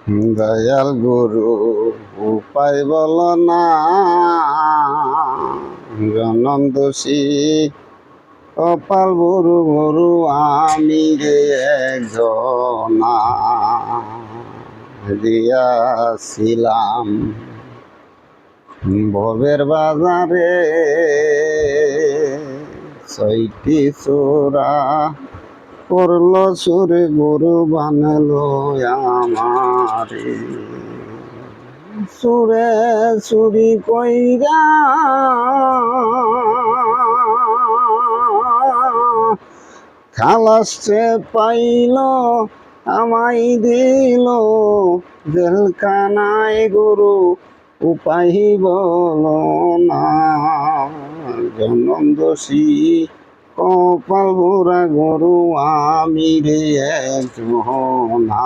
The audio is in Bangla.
দয়াল গুরু উপায় বল না, জনম দোষী কপাল গুরু গুরু আমি রে একজনা দিয়াছিলাম ভবের বাজারে ছয়টি চোরা করল সুরে গুরু বানালো আমারে সুরে চুরি কইরা খালাসে পাইল আমায় দিল জেলখানায় গুরু উপায় বল না, জনম দোষী কপাল ভরা গরু আমি রে একজনা।